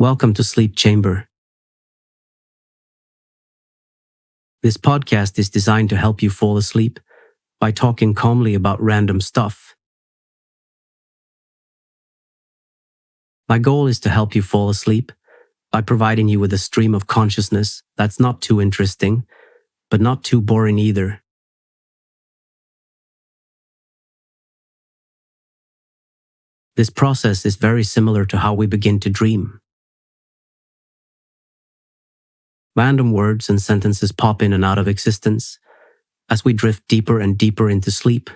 Welcome to Sleep Chamber. This podcast is designed to help you fall asleep by talking calmly about random stuff. My goal is to help you fall asleep by providing you with a stream of consciousness that's not too interesting, but not too boring either. This process is very similar to how we begin to dream. Random words and sentences pop in and out of existence as we drift deeper and deeper into sleep.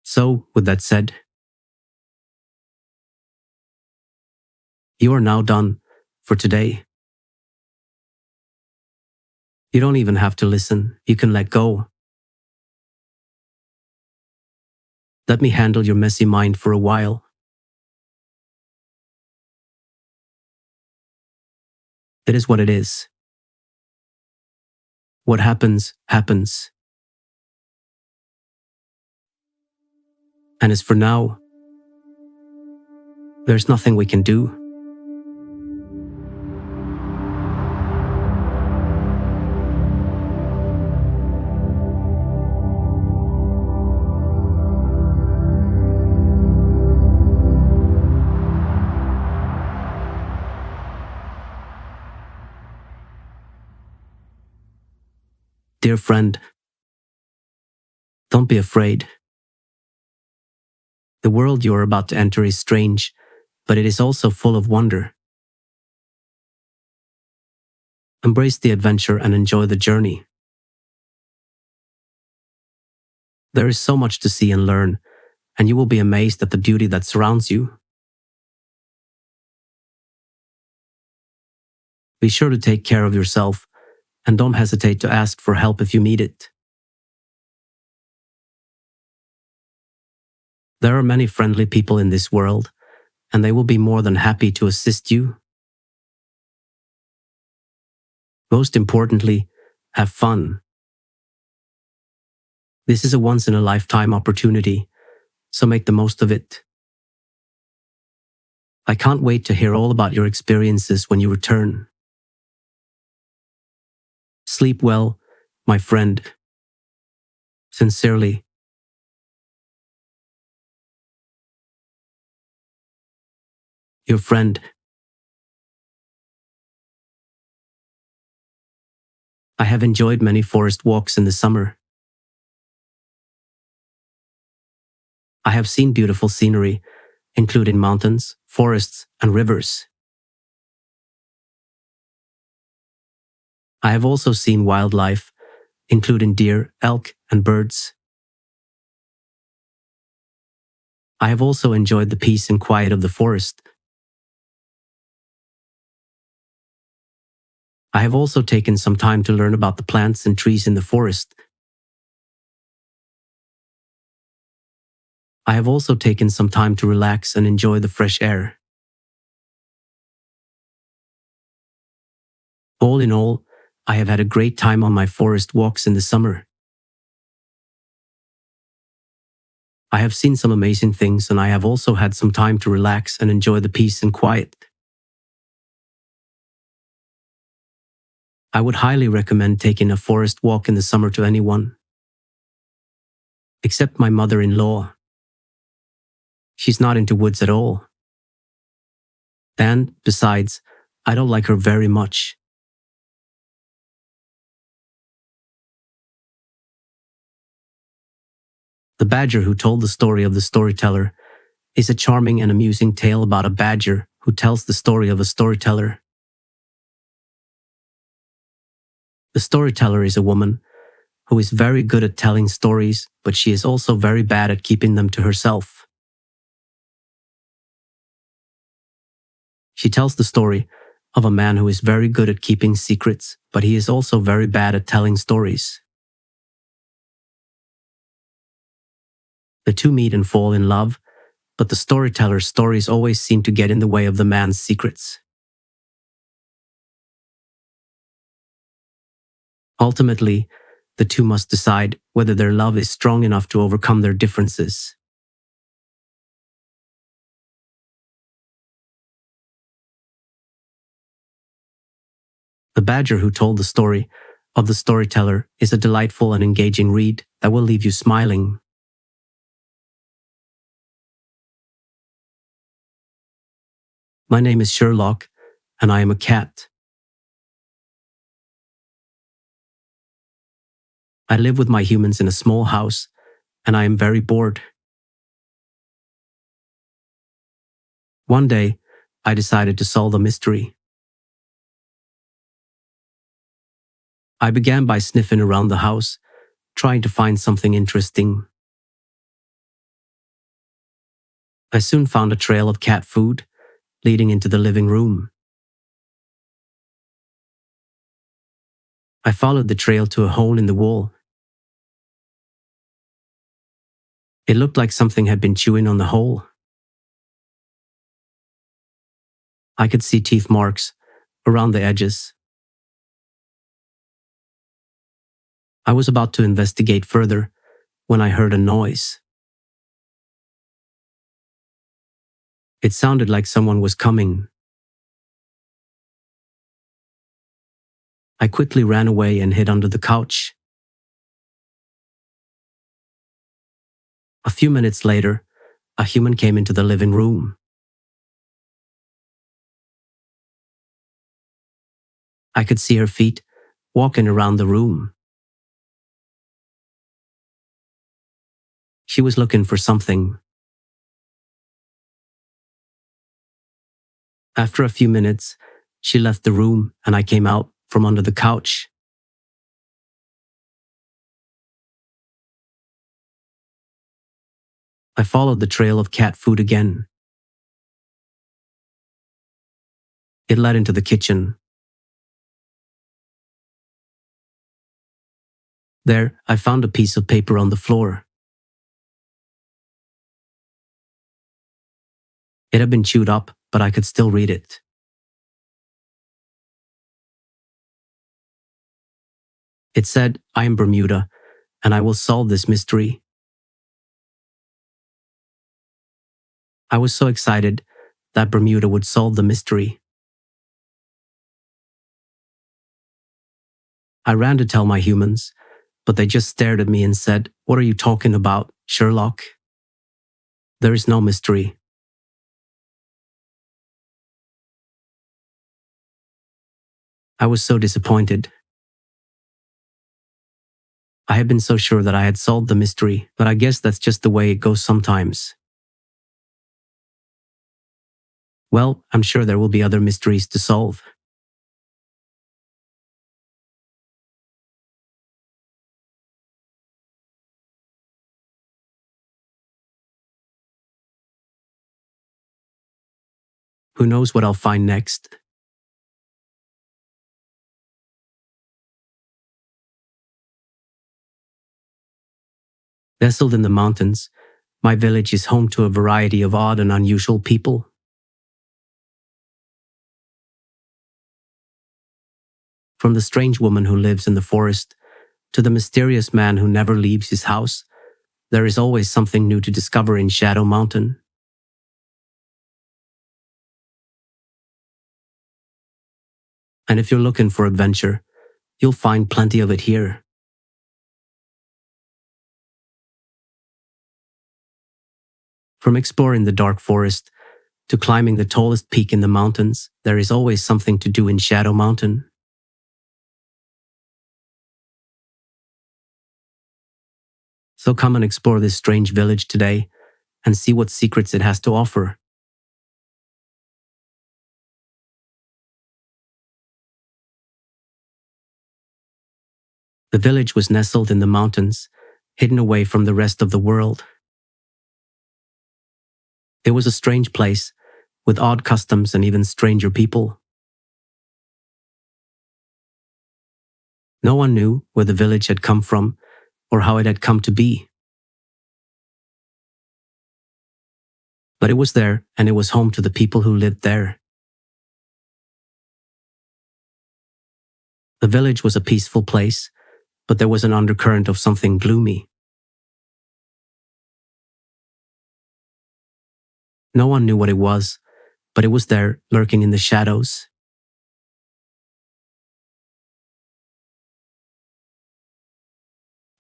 So, with that said, you are now done for today. You don't even have to listen. You can let go. Let me handle your messy mind for a while. It is what it is. What happens, happens. And as for now, there's nothing we can do. Dear friend, don't be afraid. The world you are about to enter is strange, but it is also full of wonder. Embrace the adventure and enjoy the journey. There is so much to see and learn, and you will be amazed at the beauty that surrounds you. Be sure to take care of yourself, and don't hesitate to ask for help if you need it. There are many friendly people in this world, and they will be more than happy to assist you. Most importantly, have fun. This is a once-in-a-lifetime opportunity, so make the most of it. I can't wait to hear all about your experiences when you return. Sleep well, my friend. Sincerely. Your friend. I have enjoyed many forest walks in the summer. I have seen beautiful scenery, including mountains, forests, and rivers. I have also seen wildlife, including deer, elk, and birds. I have also enjoyed the peace and quiet of the forest. I have also taken some time to learn about the plants and trees in the forest. I have also taken some time to relax and enjoy the fresh air. All in all, I have had a great time on my forest walks in the summer. I have seen some amazing things, and I have also had some time to relax and enjoy the peace and quiet. I would highly recommend taking a forest walk in the summer to anyone, except my mother-in-law. She's not into woods at all. And, besides, I don't like her very much. The Badger Who Told the Story of the Storyteller is a charming and amusing tale about a badger who tells the story of a storyteller. The storyteller is a woman who is very good at telling stories, but she is also very bad at keeping them to herself. She tells the story of a man who is very good at keeping secrets, but he is also very bad at telling stories. The two meet and fall in love, but the storyteller's stories always seem to get in the way of the man's secrets. Ultimately, the two must decide whether their love is strong enough to overcome their differences. The Badger Who Told the Story of the Storyteller is a delightful and engaging read that will leave you smiling. My name is Sherlock, and I am a cat. I live with my humans in a small house, and I am very bored. One day, I decided to solve a mystery. I began by sniffing around the house, trying to find something interesting. I soon found a trail of cat food leading into the living room. I followed the trail to a hole in the wall. It looked like something had been chewing on the hole. I could see teeth marks around the edges. I was about to investigate further when I heard a noise. It sounded like someone was coming. I quickly ran away and hid under the couch. A few minutes later, a human came into the living room. I could see her feet walking around the room. She was looking for something. After a few minutes, she left the room and I came out from under the couch. I followed the trail of cat food again. It led into the kitchen. There, I found a piece of paper on the floor. It had been chewed up, but I could still read it. It said, "I am Bermuda, and I will solve this mystery." I was so excited that Bermuda would solve the mystery. I ran to tell my humans, but they just stared at me and said, "What are you talking about, Sherlock? There is no mystery." I was so disappointed. I had been so sure that I had solved the mystery, but I guess that's just the way it goes sometimes. Well, I'm sure there will be other mysteries to solve. Who knows what I'll find next? Nestled in the mountains, my village is home to a variety of odd and unusual people. From the strange woman who lives in the forest to the mysterious man who never leaves his house, there is always something new to discover in Shadow Mountain. And if you're looking for adventure, you'll find plenty of it here. From exploring the dark forest to climbing the tallest peak in the mountains, there is always something to do in Shadow Mountain. So come and explore this strange village today and see what secrets it has to offer. The village was nestled in the mountains, hidden away from the rest of the world. It was a strange place, with odd customs and even stranger people. No one knew where the village had come from or how it had come to be. But it was there, and it was home to the people who lived there. The village was a peaceful place, but there was an undercurrent of something gloomy. No one knew what it was, but it was there, lurking in the shadows.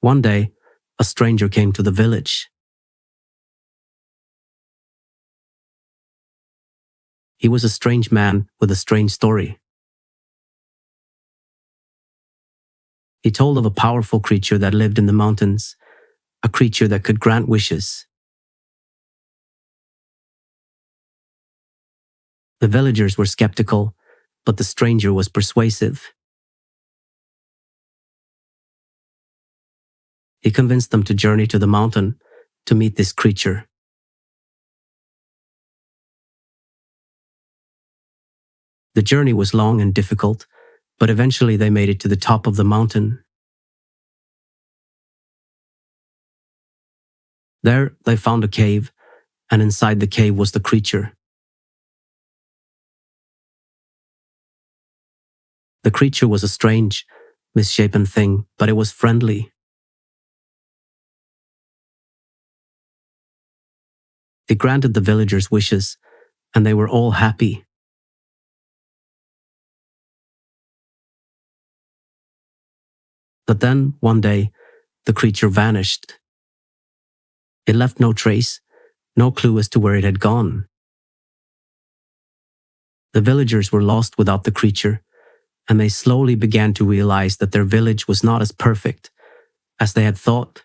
One day, a stranger came to the village. He was a strange man with a strange story. He told of a powerful creature that lived in the mountains, a creature that could grant wishes. The villagers were skeptical, but the stranger was persuasive. He convinced them to journey to the mountain to meet this creature. The journey was long and difficult, but eventually they made it to the top of the mountain. There, they found a cave, and inside the cave was the creature. The creature was a strange, misshapen thing, but it was friendly. It granted the villagers' wishes, and they were all happy. But then, one day, the creature vanished. It left no trace, no clue as to where it had gone. The villagers were lost without the creature, and they slowly began to realize that their village was not as perfect as they had thought.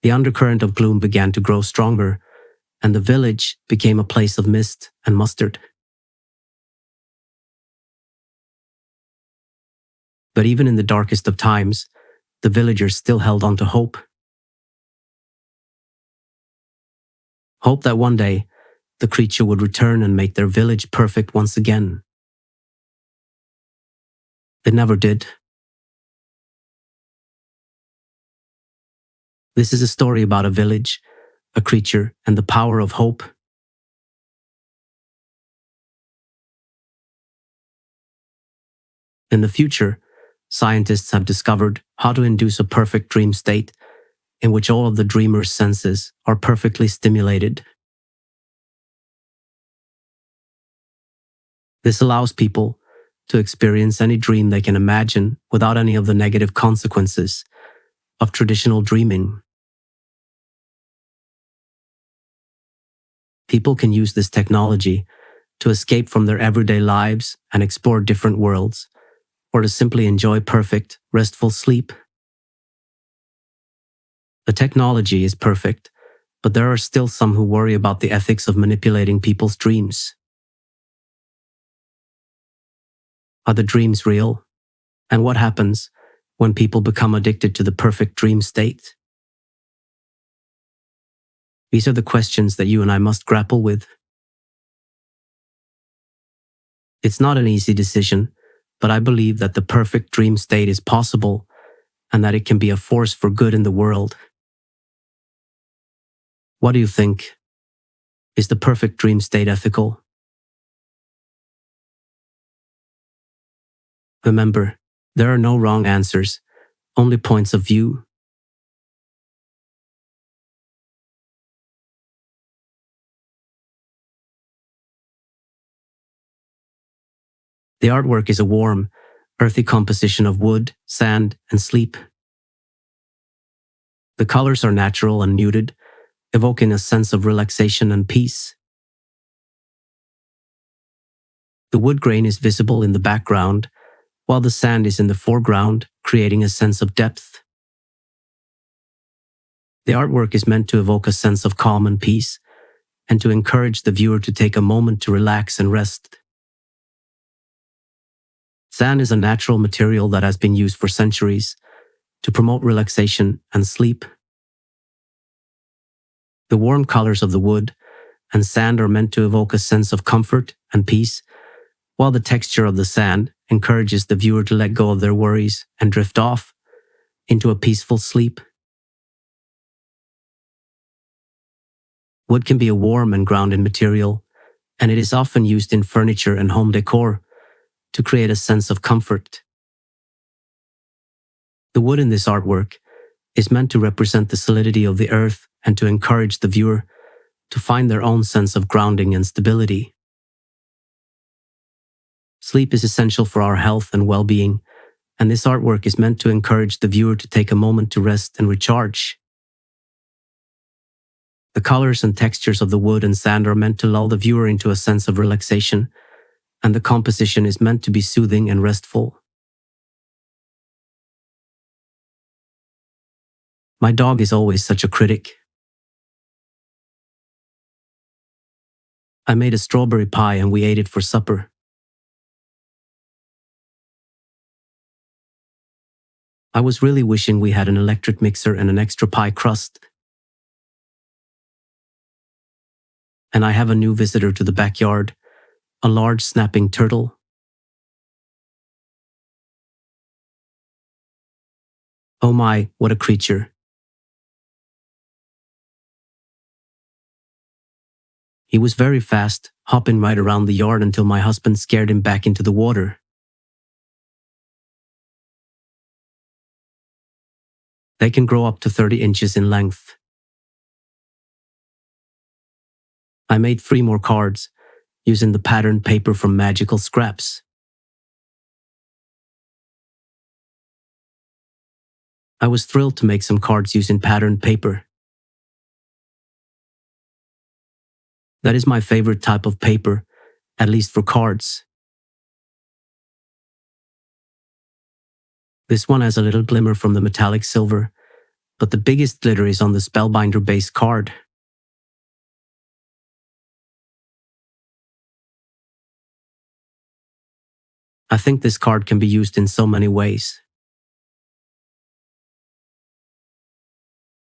The undercurrent of gloom began to grow stronger, and the village became a place of mist and mustard. But even in the darkest of times, the villagers still held on to hope. Hope that one day, the creature would return and make their village perfect once again. It never did. This is a story about a village, a creature, and the power of hope. In the future, scientists have discovered how to induce a perfect dream state in which all of the dreamer's senses are perfectly stimulated. This allows people to experience any dream they can imagine without any of the negative consequences of traditional dreaming. People can use this technology to escape from their everyday lives and explore different worlds, or to simply enjoy perfect, restful sleep. The technology is perfect, but there are still some who worry about the ethics of manipulating people's dreams. Are the dreams real? And what happens when people become addicted to the perfect dream state? These are the questions that you and I must grapple with. It's not an easy decision, but I believe that the perfect dream state is possible and that it can be a force for good in the world. What do you think? Is the perfect dream state ethical? Remember, there are no wrong answers, only points of view. The artwork is a warm, earthy composition of wood, sand, and sleep. The colors are natural and muted, evoking a sense of relaxation and peace. The wood grain is visible in the background, while the sand is in the foreground, creating a sense of depth. The artwork is meant to evoke a sense of calm and peace, and to encourage the viewer to take a moment to relax and rest. Sand is a natural material that has been used for centuries to promote relaxation and sleep. The warm colors of the wood and sand are meant to evoke a sense of comfort and peace, while the texture of the sand encourages the viewer to let go of their worries and drift off into a peaceful sleep. Wood can be a warm and grounding material, and it is often used in furniture and home decor to create a sense of comfort. The wood in this artwork is meant to represent the solidity of the earth and to encourage the viewer to find their own sense of grounding and stability. Sleep is essential for our health and well-being, and this artwork is meant to encourage the viewer to take a moment to rest and recharge. The colors and textures of the wood and sand are meant to lull the viewer into a sense of relaxation, and the composition is meant to be soothing and restful. My dog is always such a critic. I made a strawberry pie and we ate it for supper. I was really wishing we had an electric mixer and an extra pie crust. And I have a new visitor to the backyard, a large snapping turtle. Oh my, what a creature. He was very fast, hopping right around the yard until my husband scared him back into the water. They can grow up to 30 inches in length. I made 3 more cards, using the patterned paper from Magical Scraps. I was thrilled to make some cards using patterned paper. That is my favorite type of paper, at least for cards. This one has a little glimmer from the metallic silver, but the biggest glitter is on the Spellbinder base card. I think this card can be used in so many ways.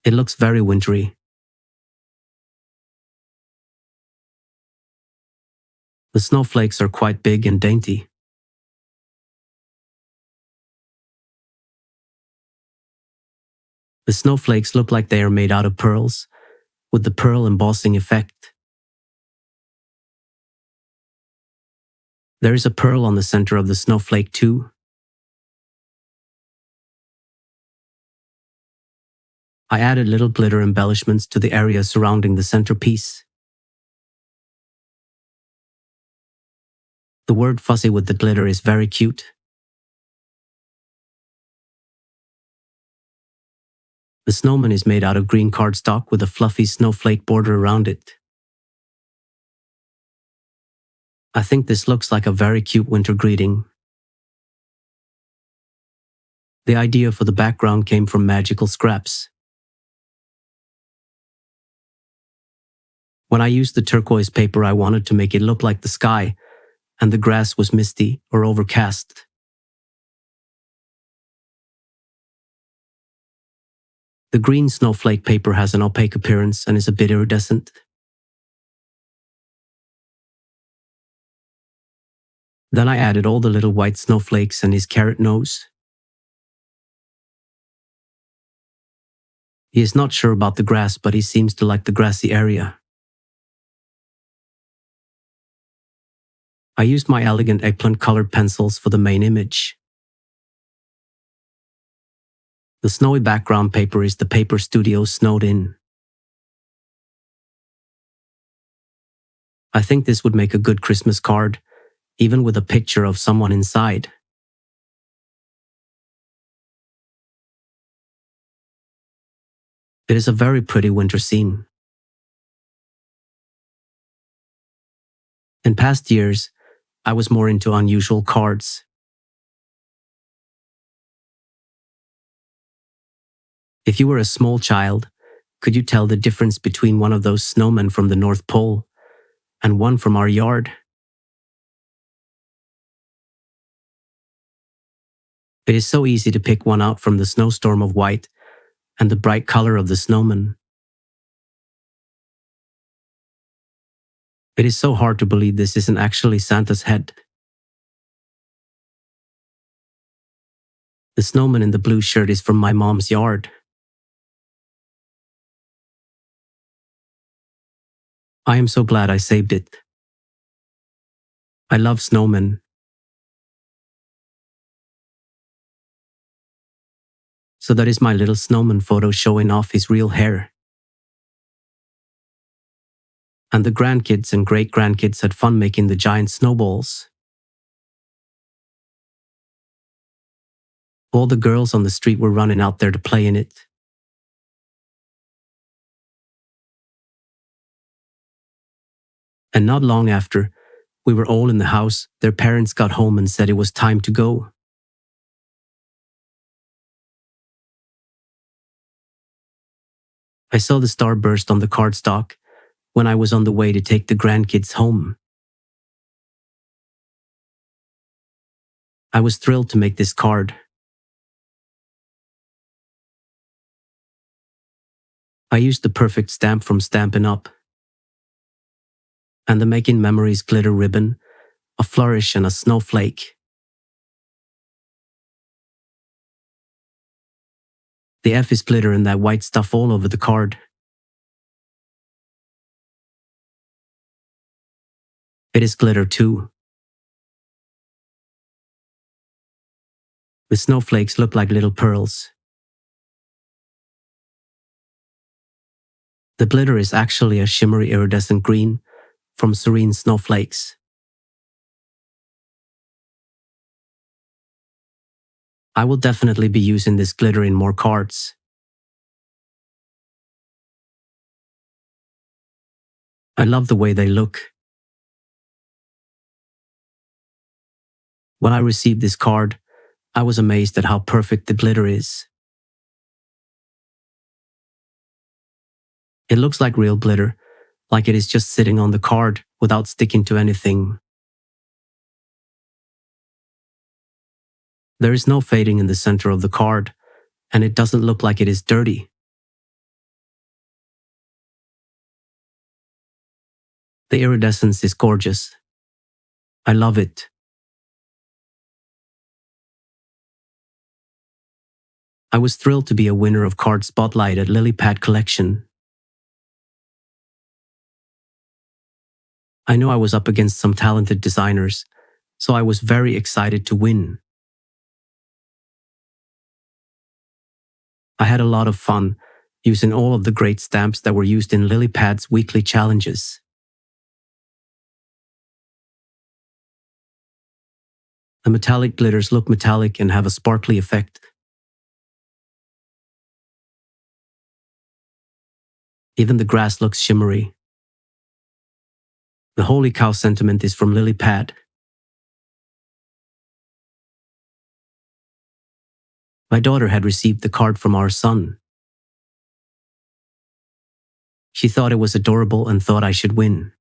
It looks very wintry. The snowflakes are quite big and dainty. The snowflakes look like they are made out of pearls, with the pearl embossing effect. There is a pearl on the center of the snowflake too. I added little glitter embellishments to the area surrounding the centerpiece. The word fuzzy with the glitter is very cute. The snowman is made out of green cardstock with a fluffy snowflake border around it. I think this looks like a very cute winter greeting. The idea for the background came from Magical Scraps. When I used the turquoise paper, I wanted to make it look like the sky, and the grass was misty or overcast. The green snowflake paper has an opaque appearance and is a bit iridescent. Then I added all the little white snowflakes and his carrot nose. He is not sure about the grass, but he seems to like the grassy area. I used my elegant eggplant colored pencils for the main image. The snowy background paper is the paper studio snowed in. I think this would make a good Christmas card, even with a picture of someone inside. It is a very pretty winter scene. In past years, I was more into unusual cards. If you were a small child, could you tell the difference between one of those snowmen from the North Pole and one from our yard? It is so easy to pick one out from the snowstorm of white and the bright color of the snowman. It is so hard to believe this isn't actually Santa's head. The snowman in the blue shirt is from my mom's yard. I am so glad I saved it. I love snowmen. So that is my little snowman photo showing off his real hair. And the grandkids and great-grandkids had fun making the giant snowballs. All the girls on the street were running out there to play in it. And not long after, we were all in the house, their parents got home and said it was time to go. I saw the star burst on the cardstock when I was on the way to take the grandkids home. I was thrilled to make this card. I used the perfect stamp from Stampin' Up! And the Making Memories glitter ribbon, a flourish and a snowflake. The F is glitter and that white stuff all over the card. It is glitter too. The snowflakes look like little pearls. The glitter is actually a shimmery iridescent green from Serene Snowflakes. I will definitely be using this glitter in more cards. I love the way they look. When I received this card, I was amazed at how perfect the glitter is. It looks like real glitter, like it is just sitting on the card without sticking to anything. There is no fading in the center of the card, and it doesn't look like it is dirty. The iridescence is gorgeous. I love it. I was thrilled to be a winner of Card Spotlight at Lily Pad Collection. I knew I was up against some talented designers, so I was very excited to win. I had a lot of fun using all of the great stamps that were used in Lily Pad's weekly challenges. The metallic glitters look metallic and have a sparkly effect. Even the grass looks shimmery. The holy cow sentiment is from Lily Pad. My daughter had received the card from our son. She thought it was adorable and thought I should win.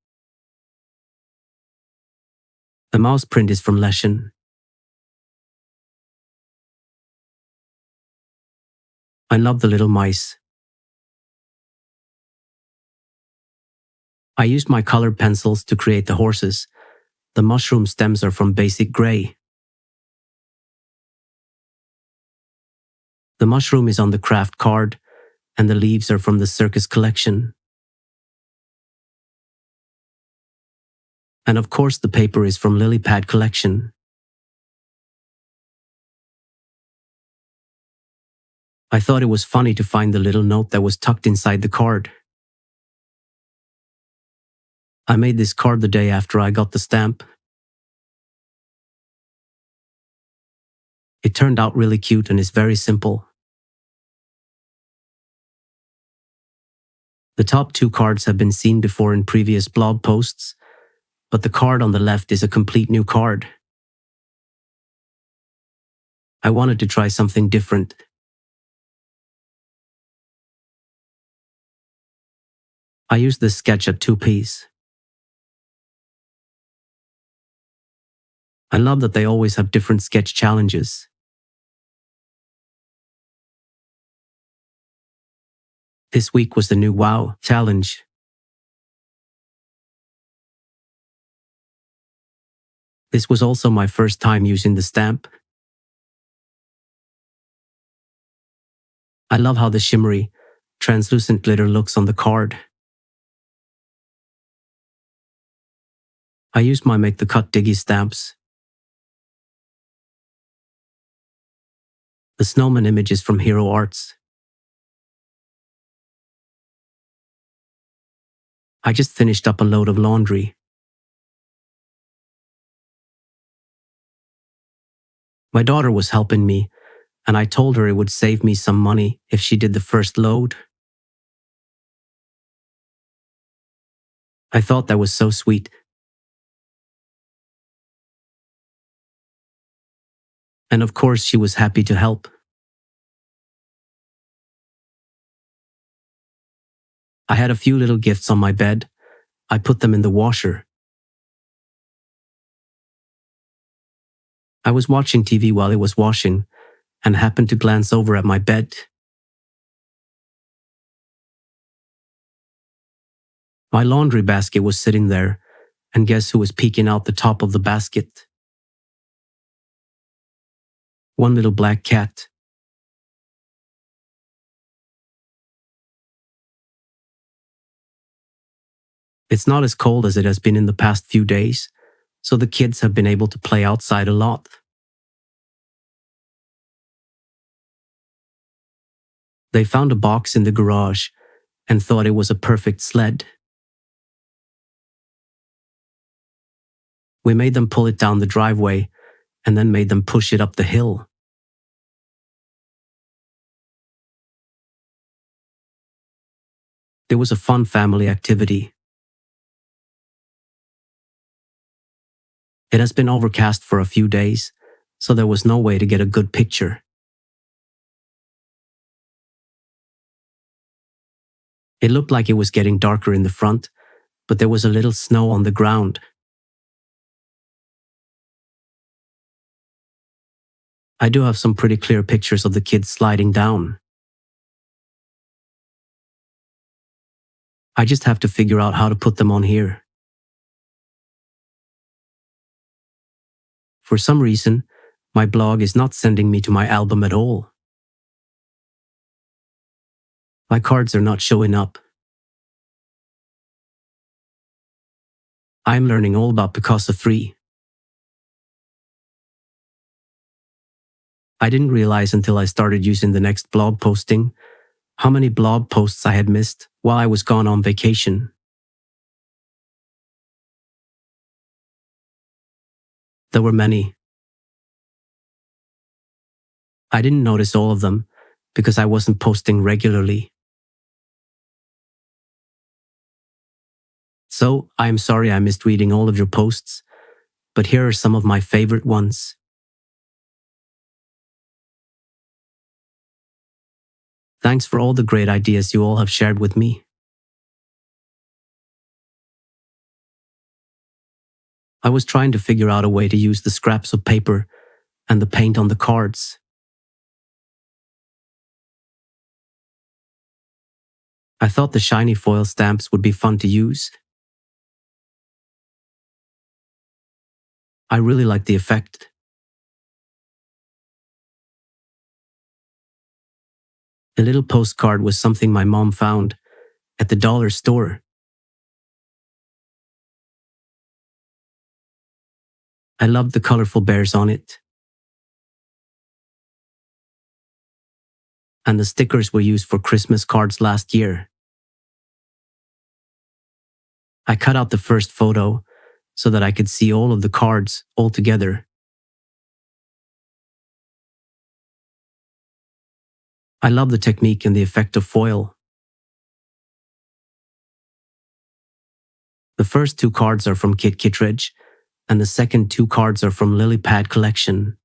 The mouse print is from Leshen. I love the little mice. I used my colored pencils to create the horses. The mushroom stems are from Basic Gray. The mushroom is on the craft card, and the leaves are from the circus collection. And of course the paper is from Lily Pad Collection. I thought it was funny to find the little note that was tucked inside the card. I made this card the day after I got the stamp. It turned out really cute and is very simple. The top two cards have been seen before in previous blog posts, but the card on the left is a complete new card. I wanted to try something different. I used this sketch at 2Ps. I love that they always have different sketch challenges. This week was the new Wow challenge. This was also my first time using the stamp. I love how the shimmery, translucent glitter looks on the card. I used my Make the Cut Diggy stamps. The snowman image is from Hero Arts. I just finished up a load of laundry. My daughter was helping me, and I told her it would save me some money if she did the first load. I thought that was so sweet, and of course she was happy to help. I had a few little gifts on my bed. I put them in the washer. I was watching TV while it was washing and happened to glance over at my bed. My laundry basket was sitting there, and guess who was peeking out the top of the basket? One little black cat. It's not as cold as it has been in the past few days, so the kids have been able to play outside a lot. They found a box in the garage and thought it was a perfect sled. We made them pull it down the driveway and then made them push it up the hill. It was a fun family activity. It has been overcast for a few days, so there was no way to get a good picture. It looked like it was getting darker in the front, but there was a little snow on the ground. I do have some pretty clear pictures of the kids sliding down. I just have to figure out how to put them on here. For some reason, my blog is not sending me to my album at all. My cards are not showing up. I'm learning all about Picasso 3. I didn't realize until I started using the next blog posting how many blog posts I had missed while I was gone on vacation. There were many. I didn't notice all of them because I wasn't posting regularly. So, I am sorry I missed reading all of your posts, but here are some of my favorite ones. Thanks for all the great ideas you all have shared with me. I was trying to figure out a way to use the scraps of paper and the paint on the cards. I thought the shiny foil stamps would be fun to use. I really liked the effect. A little postcard was something my mom found at the dollar store. I loved the colorful bears on it. And the stickers were used for Christmas cards last year. I cut out the first photo so that I could see all of the cards all together. I love the technique and the effect of foil. The first two cards are from Kit Kittredge, and the second two cards are from Lily Pad Collection.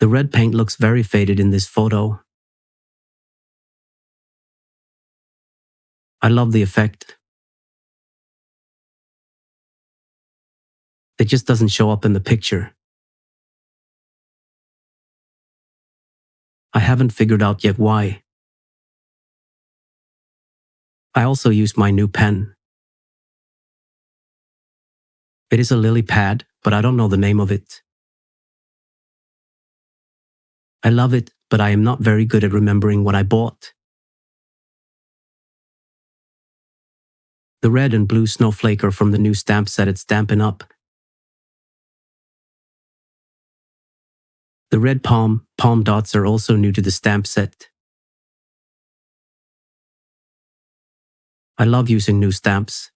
The red paint looks very faded in this photo. I love the effect. It just doesn't show up in the picture. I haven't figured out yet why. I also used my new pen. It is a lily pad, but I don't know the name of it. I love it, but I am not very good at remembering what I bought. The red and blue snowflake are from the new stamp set at Stampin' Up. The red palm dots are also new to the stamp set. I love using new stamps.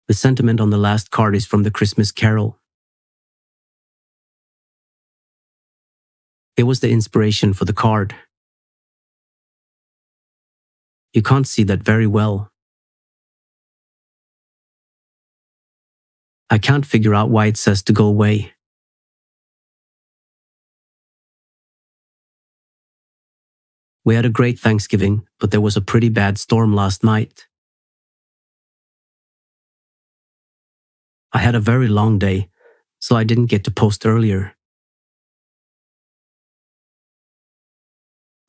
The sentiment on the last card is from the Christmas Carol. It was the inspiration for the card. You can't see that very well. I can't figure out why it says to go away. We had a great Thanksgiving, but there was a pretty bad storm last night. I had a very long day, so I didn't get to post earlier.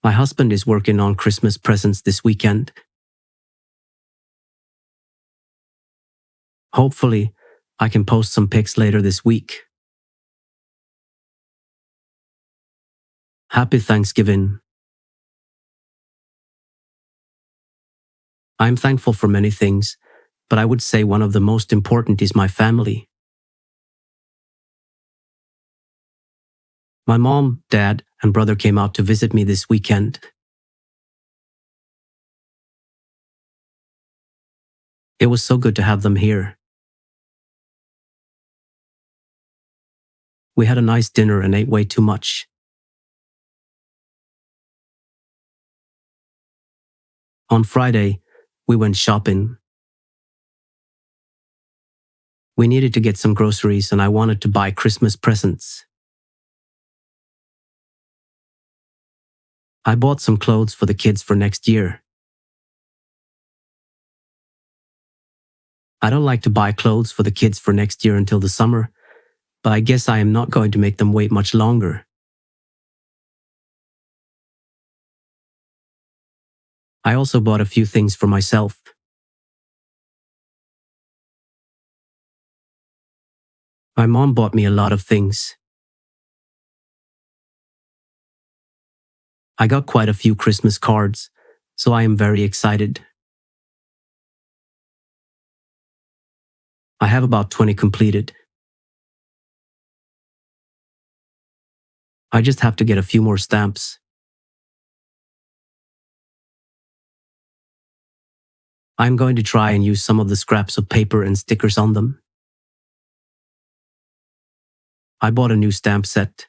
My husband is working on Christmas presents this weekend. Hopefully, I can post some pics later this week. Happy Thanksgiving. I'm thankful for many things, but I would say one of the most important is my family. My mom, dad, and brother came out to visit me this weekend. It was so good to have them here. We had a nice dinner and ate way too much. On Friday, we went shopping. We needed to get some groceries and I wanted to buy Christmas presents. I bought some clothes for the kids for next year. I don't like to buy clothes for the kids for next year until the summer, but I guess I am not going to make them wait much longer. I also bought a few things for myself. My mom bought me a lot of things. I got quite a few Christmas cards, so I am very excited. I have about 20 completed. I just have to get a few more stamps. I'm going to try and use some of the scraps of paper and stickers on them. I bought a new stamp set.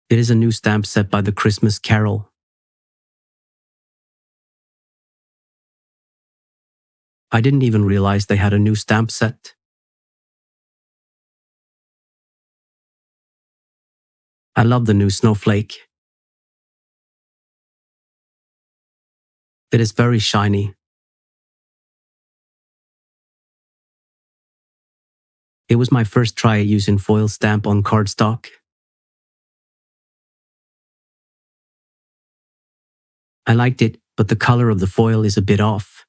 It is a new stamp set by the Christmas Carol. I didn't even realize they had a new stamp set. I love the new snowflake. It is very shiny. It was my first try at using foil stamp on cardstock. I liked it, but the color of the foil is a bit off.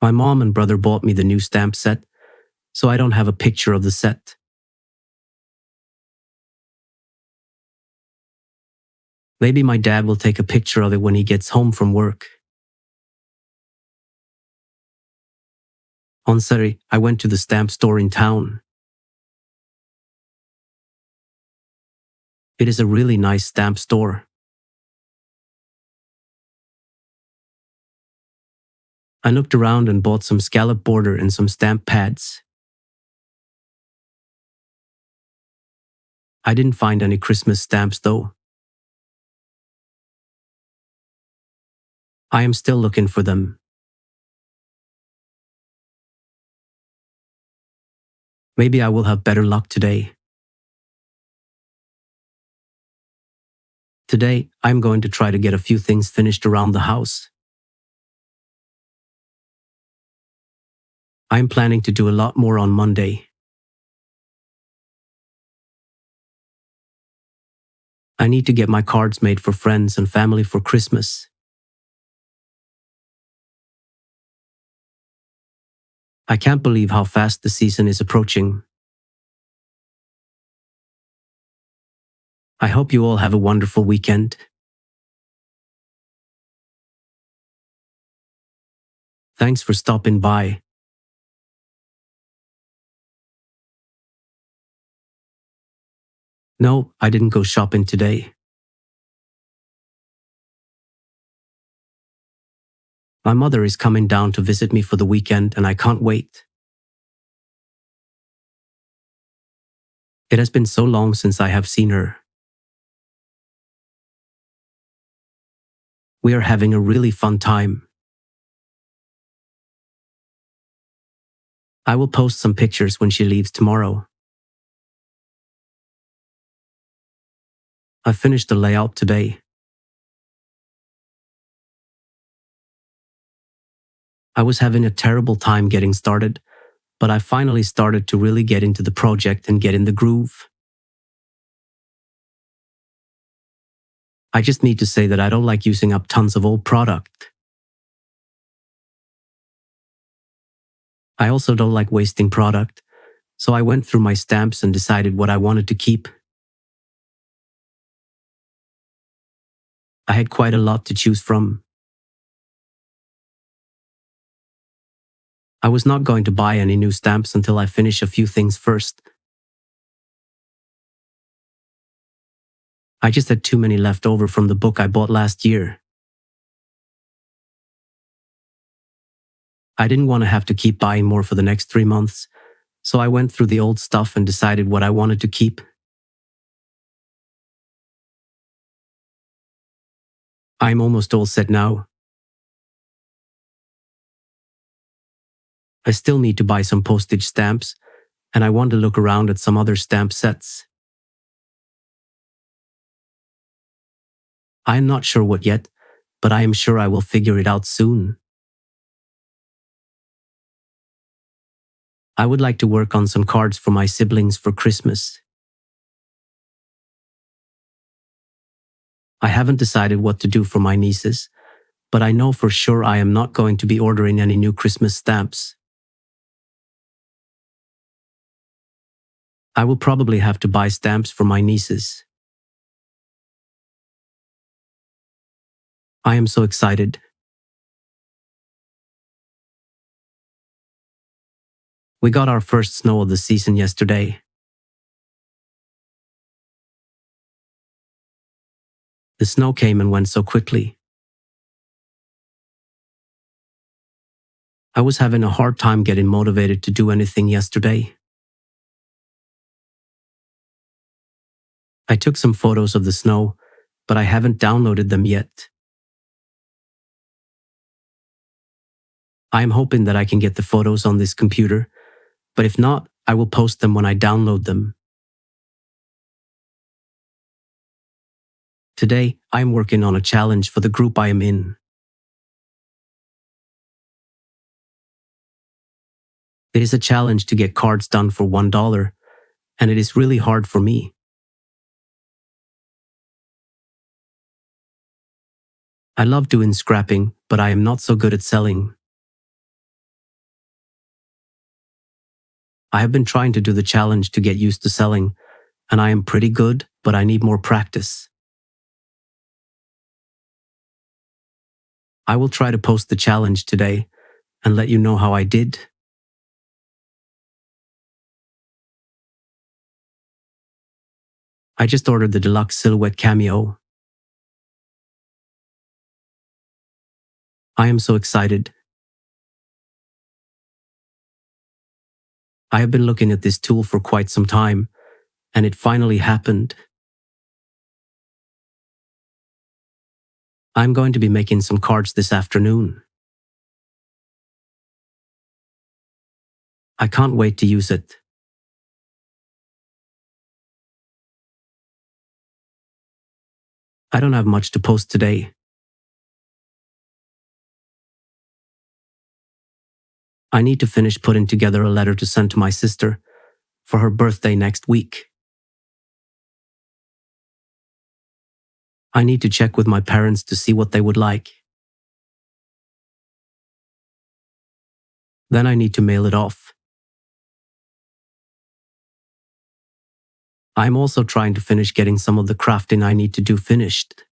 My mom and brother bought me the new stamp set, so I don't have a picture of the set. Maybe my dad will take a picture of it when he gets home from work. On Saturday, I went to the stamp store in town. It is a really nice stamp store. I looked around and bought some scallop border and some stamp pads. I didn't find any Christmas stamps though. I am still looking for them. Maybe I will have better luck today. Today, I'm going to try to get a few things finished around the house. I'm planning to do a lot more on Monday. I need to get my cards made for friends and family for Christmas. I can't believe how fast the season is approaching. I hope you all have a wonderful weekend. Thanks for stopping by. No, I didn't go shopping today. My mother is coming down to visit me for the weekend and I can't wait. It has been so long since I have seen her. We are having a really fun time. I will post some pictures when she leaves tomorrow. I finished the layout today. I was having a terrible time getting started, but I finally started to really get into the project and get in the groove. I just need to say that I don't like using up tons of old product. I also don't like wasting product, so I went through my stamps and decided what I wanted to keep. I had quite a lot to choose from. I was not going to buy any new stamps until I finish a few things first. I just had too many left over from the book I bought last year. I didn't want to have to keep buying more for the next 3 months, so I went through the old stuff and decided what I wanted to keep. I'm almost all set now. I still need to buy some postage stamps, and I want to look around at some other stamp sets. I am not sure what yet, but I am sure I will figure it out soon. I would like to work on some cards for my siblings for Christmas. I haven't decided what to do for my nieces, but I know for sure I am not going to be ordering any new Christmas stamps. I will probably have to buy stamps for my nieces. I am so excited. We got our first snow of the season yesterday. The snow came and went so quickly. I was having a hard time getting motivated to do anything yesterday. I took some photos of the snow, but I haven't downloaded them yet. I am hoping that I can get the photos on this computer, but if not, I will post them when I download them. Today, I am working on a challenge for the group I am in. It is a challenge to get cards done for $1, and it is really hard for me. I love doing scrapping, but I am not so good at selling. I have been trying to do the challenge to get used to selling, and I am pretty good, but I need more practice. I will try to post the challenge today and let you know how I did. I just ordered the deluxe silhouette cameo. I am so excited. I have been looking at this tool for quite some time, and it finally happened. I'm going to be making some cards this afternoon. I can't wait to use it. I don't have much to post today. I need to finish putting together a letter to send to my sister for her birthday next week. I need to check with my parents to see what they would like. Then I need to mail it off. I'm also trying to finish getting some of the crafting I need to do finished.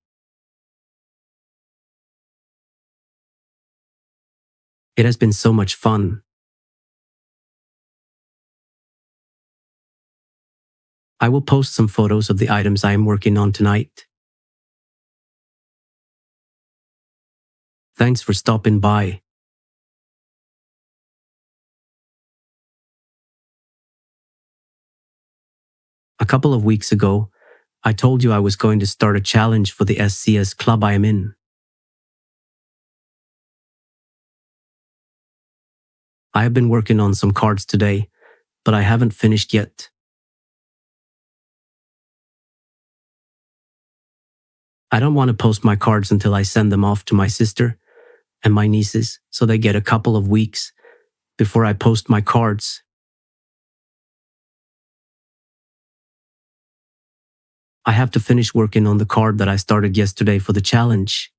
It has been so much fun. I will post some photos of the items I am working on tonight. Thanks for stopping by. A couple of weeks ago, I told you I was going to start a challenge for the SCS club I am in. I have been working on some cards today, but I haven't finished yet. I don't want to post my cards until I send them off to my sister and my nieces so they get a couple of weeks before I post my cards. I have to finish working on the card that I started yesterday for the challenge.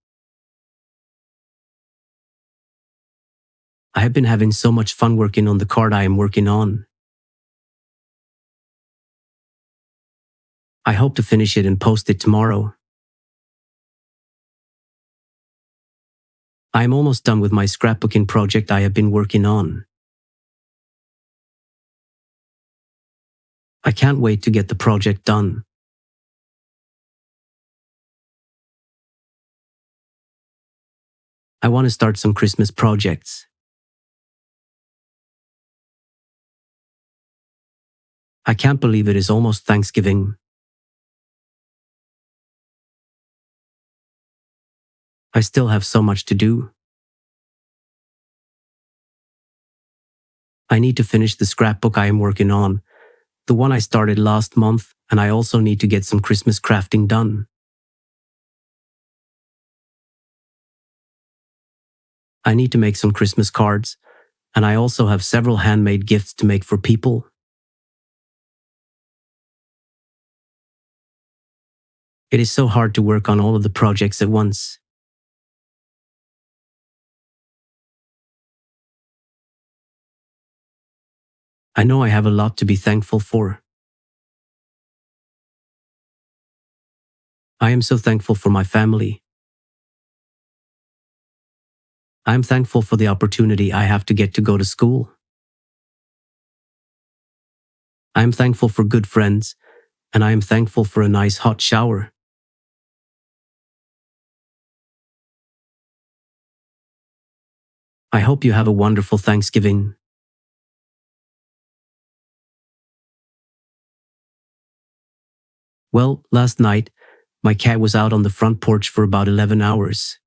I have been having so much fun working on the card I am working on. I hope to finish it and post it tomorrow. I am almost done with my scrapbooking project I have been working on. I can't wait to get the project done. I want to start some Christmas projects. I can't believe it is almost Thanksgiving. I still have so much to do. I need to finish the scrapbook I am working on, the one I started last month, and I also need to get some Christmas crafting done. I need to make some Christmas cards, and I also have several handmade gifts to make for people. It is so hard to work on all of the projects at once. I know I have a lot to be thankful for. I am so thankful for my family. I am thankful for the opportunity I have to get to go to school. I am thankful for good friends, and I am thankful for a nice hot shower. I hope you have a wonderful Thanksgiving. Well, last night, my cat was out on the front porch for about 11 hours.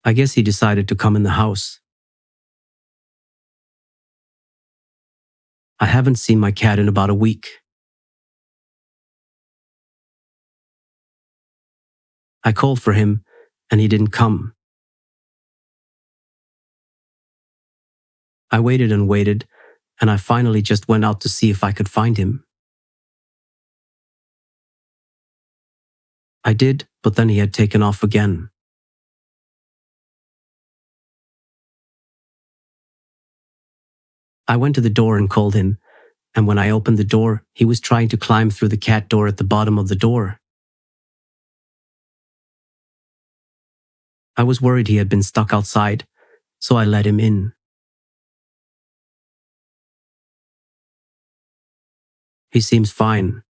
I guess he decided to come in the house. I haven't seen my cat in about a week. I called for him, and he didn't come. I waited and waited, and I finally just went out to see if I could find him. I did, but then he had taken off again. I went to the door and called him, and when I opened the door, he was trying to climb through the cat door at the bottom of the door. I was worried he had been stuck outside, so I let him in. He seems fine.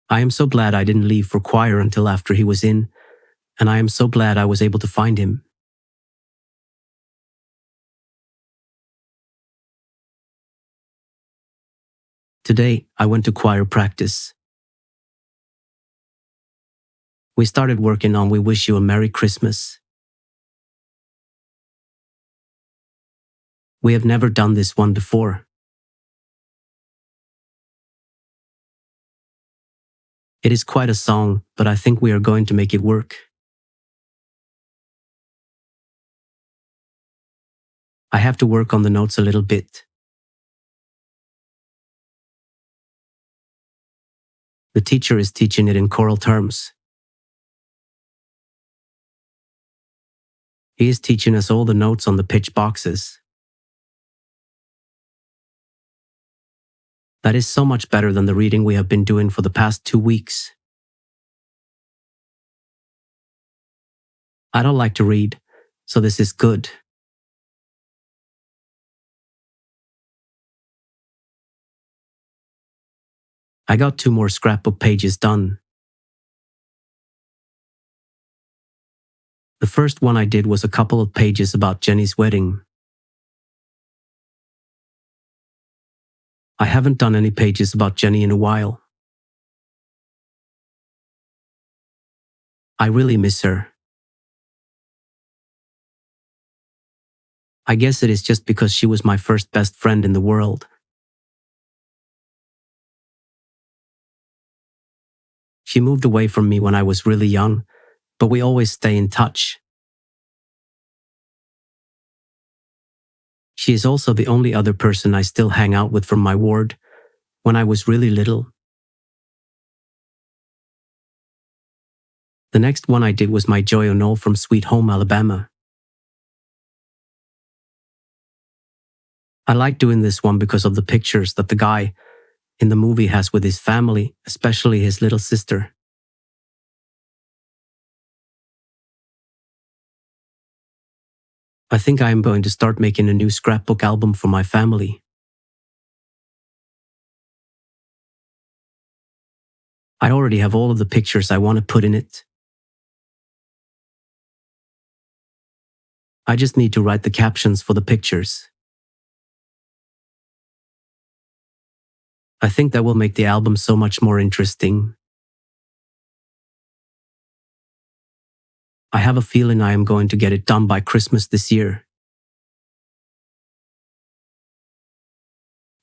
I am so glad I didn't leave for choir until after he was in, and I am so glad I was able to find him. Today, I went to choir practice. We started working on We Wish You a Merry Christmas. We have never done this one before. It is quite a song, but I think we are going to make it work. I have to work on the notes a little bit. The teacher is teaching it in choral terms. He is teaching us all the notes on the pitch boxes. That is so much better than the reading we have been doing for the past 2 weeks. I don't like to read, so this is good. I got 2 more scrapbook pages done. The first one I did was a couple of pages about Jenny's wedding. I haven't done any pages about Jenny in a while. I really miss her. I guess it is just because she was my first best friend in the world. She moved away from me when I was really young, but we always stay in touch. She is also the only other person I still hang out with from my ward when I was really little. The next one I did was my Joy O'Noll from Sweet Home Alabama. I like doing this one because of the pictures that the guy in the movie has with his family, especially his little sister. I think I am going to start making a new scrapbook album for my family. I already have all of the pictures I want to put in it. I just need to write the captions for the pictures. I think that will make the album so much more interesting. I have a feeling I am going to get it done by Christmas this year.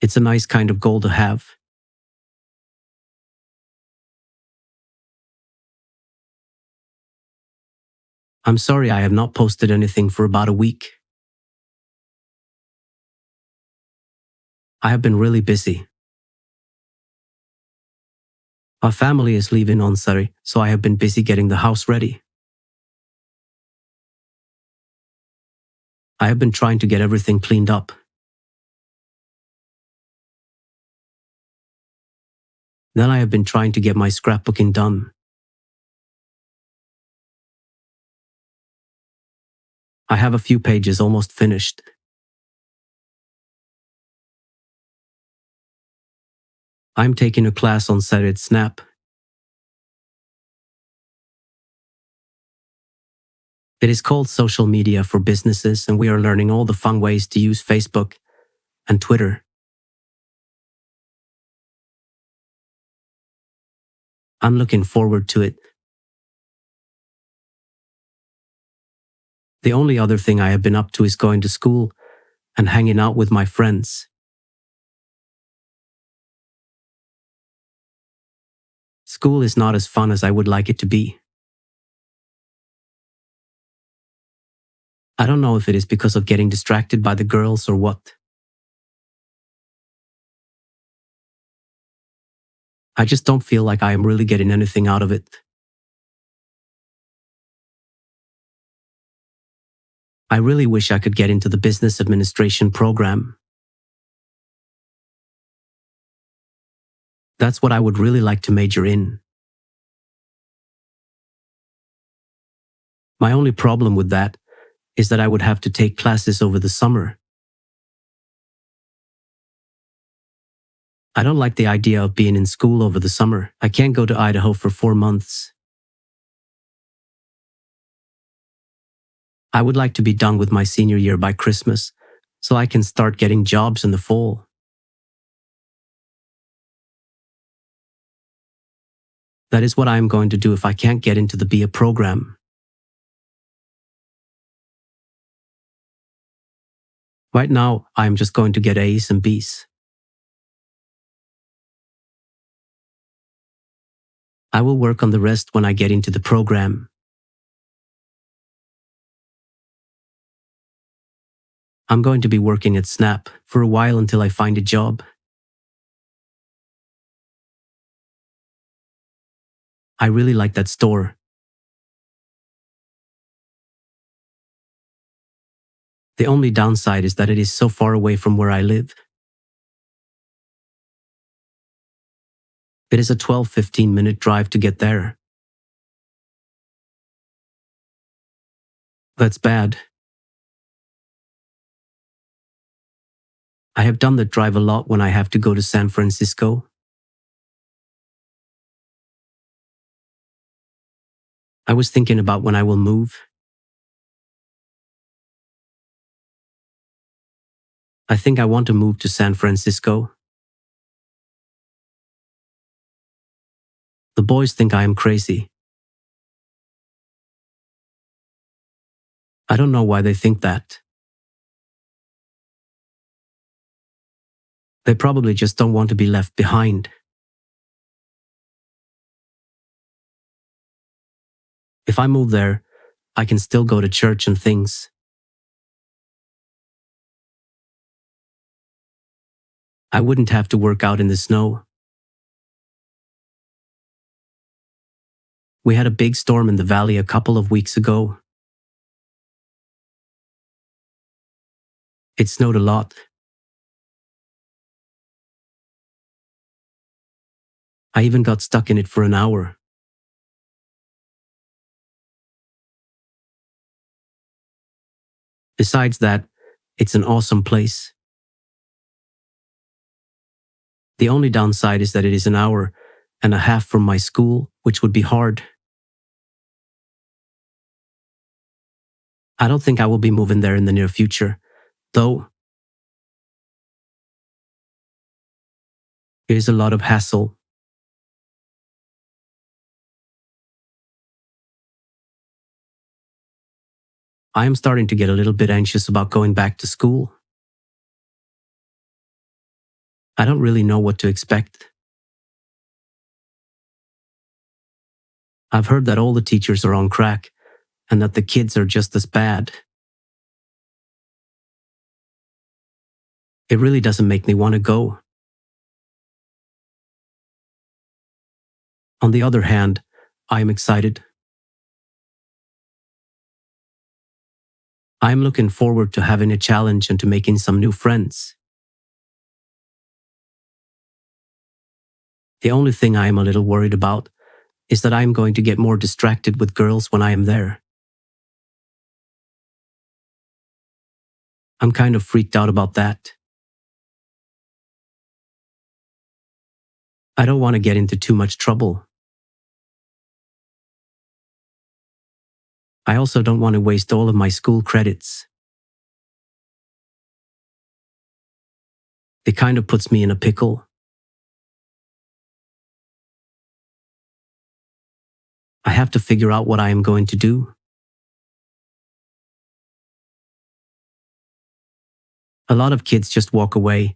It's a nice kind of goal to have. I'm sorry I have not posted anything for about a week. I have been really busy. Our family is leaving on Saturday, so I have been busy getting the house ready. I have been trying to get everything cleaned up. Then I have been trying to get my scrapbooking done. I have a few pages almost finished. I'm taking a class on Saturday at Snap. It is called Social Media for Businesses, and we are learning all the fun ways to use Facebook and Twitter. I'm looking forward to it. The only other thing I have been up to is going to school and hanging out with my friends. School is not as fun as I would like it to be. I don't know if it is because of getting distracted by the girls or what. I just don't feel like I am really getting anything out of it. I really wish I could get into the business administration program. That's what I would really like to major in. My only problem with that is that I would have to take classes over the summer. I don't like the idea of being in school over the summer. I can't go to Idaho for 4 months. I would like to be done with my senior year by Christmas, so I can start getting jobs in the fall. That is what I am going to do if I can't get into the BA program. Right now, I am just going to get A's and B's. I will work on the rest when I get into the program. I'm going to be working at Snap for a while until I find a job. I really like that store. The only downside is that it is so far away from where I live. It is a 12-15 minute drive to get there. That's bad. I have done that drive a lot when I have to go to San Francisco. I was thinking about when I will move. I think I want to move to San Francisco. The boys think I am crazy. I don't know why they think that. They probably just don't want to be left behind. If I move there, I can still go to church and things. I wouldn't have to work out in the snow. We had a big storm in the valley a couple of weeks ago. It snowed a lot. I even got stuck in it for an hour. Besides that, it's an awesome place. The only downside is that it is an hour and a half from my school, which would be hard. I don't think I will be moving there in the near future, though it is a lot of hassle. I am starting to get a little bit anxious about going back to school. I don't really know what to expect. I've heard that all the teachers are on crack and that the kids are just as bad. It really doesn't make me want to go. On the other hand, I am excited. I am looking forward to having a challenge and to making some new friends. The only thing I am a little worried about is that I am going to get more distracted with girls when I am there. I'm kind of freaked out about that. I don't want to get into too much trouble. I also don't want to waste all of my school credits. It kind of puts me in a pickle. I have to figure out what I am going to do. A lot of kids just walk away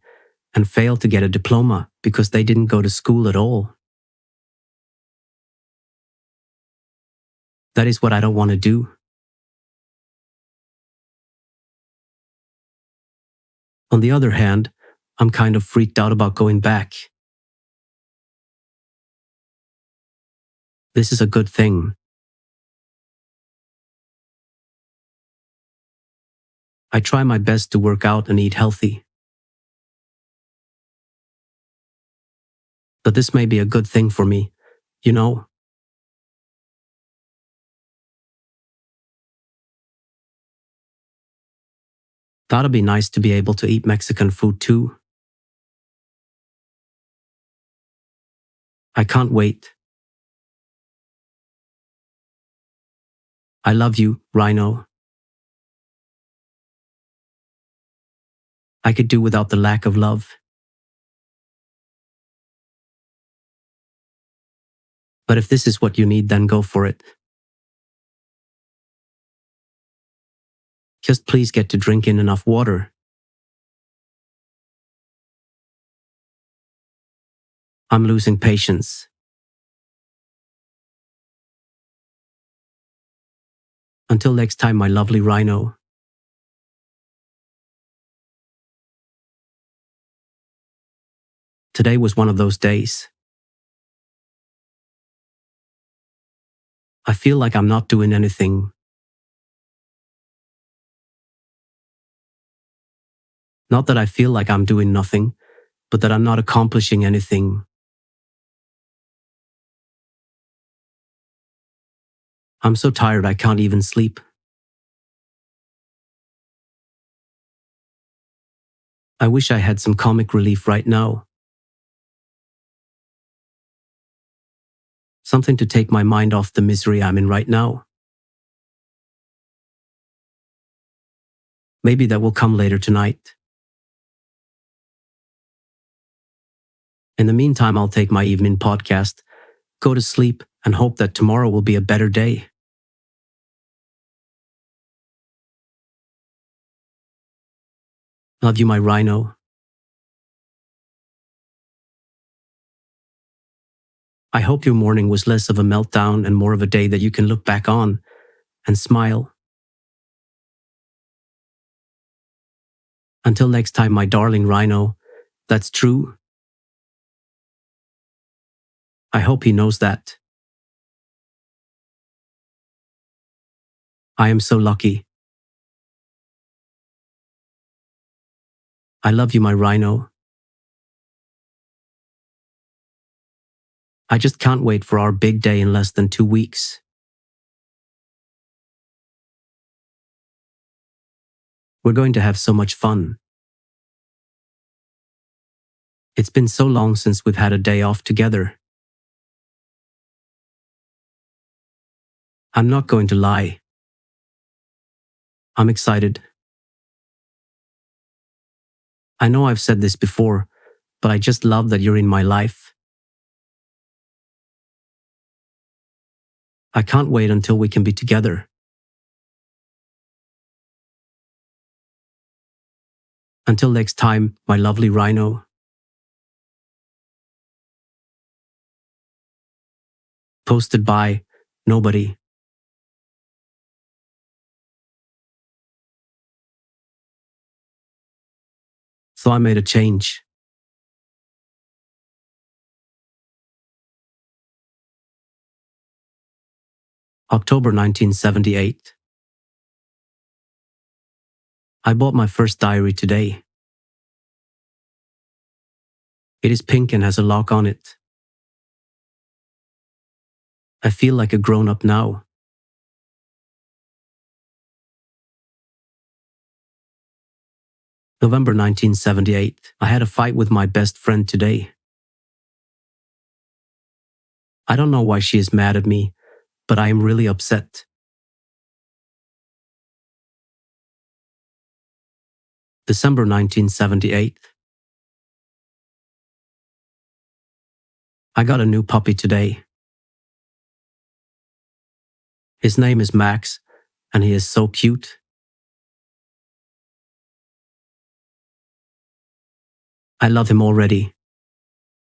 and fail to get a diploma because they didn't go to school at all. That is what I don't want to do. On the other hand, I'm kind of freaked out about going back. This is a good thing. I try my best to work out and eat healthy. But this may be a good thing for me, you know? That'd be nice to be able to eat Mexican food too. I can't wait. I love you, Rhino. I could do without the lack of love. But if this is what you need, then go for it. Just please get to drink in enough water. I'm losing patience. Until next time, my lovely Rhino. Today was one of those days. I feel like I'm not doing anything. Not that I feel like I'm doing nothing, but that I'm not accomplishing anything. I'm so tired I can't even sleep. I wish I had some comic relief right now. Something to take my mind off the misery I'm in right now. Maybe that will come later tonight. In the meantime, I'll take my evening podcast, go to sleep, and hope that tomorrow will be a better day. Love you, my rhino. I hope your morning was less of a meltdown and more of a day that you can look back on and smile. Until next time, my darling rhino, that's true. I hope he knows that. I am so lucky. I love you, my rhino. I just can't wait for our big day in less than 2 weeks. We're going to have so much fun. It's been so long since we've had a day off together. I'm not going to lie. I'm excited. I know I've said this before, but I just love that you're in my life. I can't wait until we can be together. Until next time, my lovely rhino. Posted by nobody. So I made a change. October 1978. I bought my first diary today. It is pink and has a lock on it. I feel like a grown-up now. November 1978. I had a fight with my best friend today. I don't know why she is mad at me, but I am really upset. December 1978. I got a new puppy today. His name is Max, and he is so cute. I love him already.